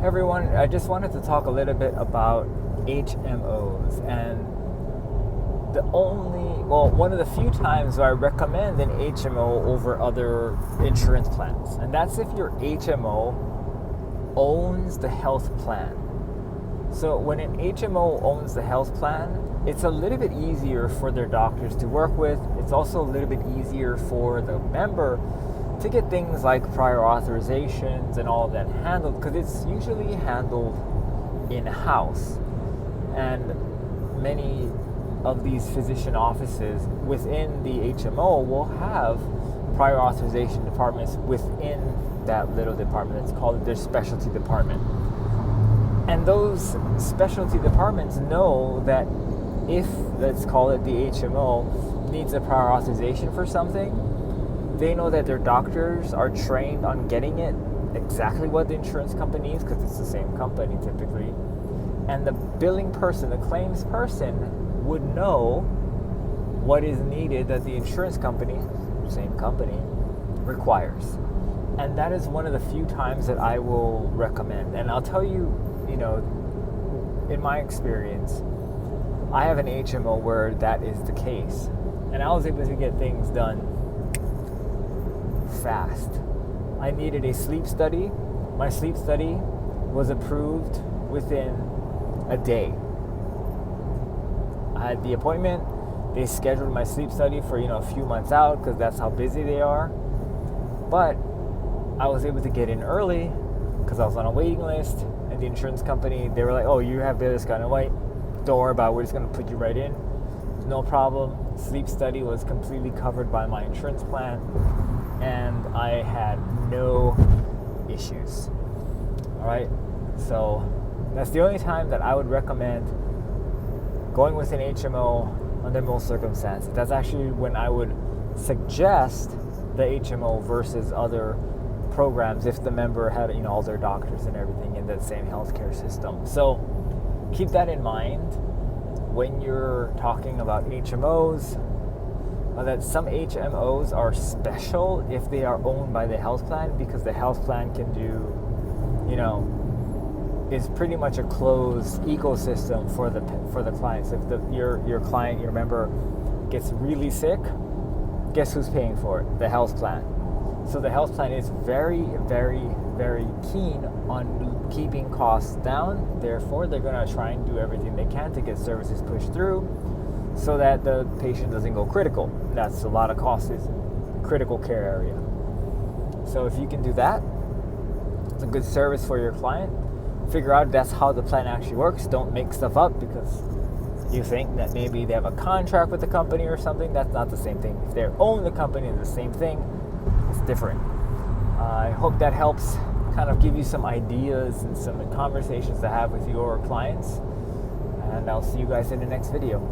Everyone, I just wanted to talk a little bit about HMOs and one of the few times where I recommend an HMO over other insurance plans. And that's if your HMO owns the health plan. So when an HMO owns the health plan, it's a little bit easier for their doctors to work with. It's also a little bit easier for the member to get things like prior authorizations and all of that handled, because it's usually handled in-house. And many of these physician offices within the HMO will have prior authorization departments within that little department. It's called their specialty department. And those specialty departments know that if, let's call it the HMO, needs a prior authorization for something, they know that their doctors are trained on getting it exactly what the insurance company needs, because it's the same company typically. And the billing person, the claims person, would know what is needed that the insurance company, same company, requires. And that is one of the few times that I will recommend. And I'll tell you, in my experience, I have an HMO where that is the case. And I was able to get things done fast. I needed a sleep study. My sleep study was approved within a day. I had the appointment. They scheduled my sleep study for a few months out, because that's how busy they are. But I was able to get in early because I was on a waiting list, and the insurance company, they were like, "Oh, you have this kind of wait. Don't worry about it. We're just going to put you right in. No problem." Sleep study was completely covered by my insurance plan, and I had no issues. All right, so that's the only time that I would recommend going with an HMO under most circumstances. That's actually when I would suggest the HMO versus other programs if the member had all their doctors and everything in that same healthcare system. So keep that in mind when you're talking about HMOs, that some HMOs are special if they are owned by the health plan, because the health plan can do, is pretty much a closed ecosystem for the clients. If your client, your member, gets really sick, guess who's paying for it? The health plan. So the health plan is very, very, very keen on keeping costs down. Therefore, they're going to try and do everything they can to get services pushed through so that the patient doesn't go critical. That's a lot of costs is critical care area. So if you can do that, it's a good service for your client. Figure out that's how the plan actually works. Don't make stuff up because you think that maybe they have a contract with the company or something. That's not the same thing. If they own the company, it's the same thing. It's different. I hope that helps kind of give you some ideas and some conversations to have with your clients. And I'll see you guys in the next video.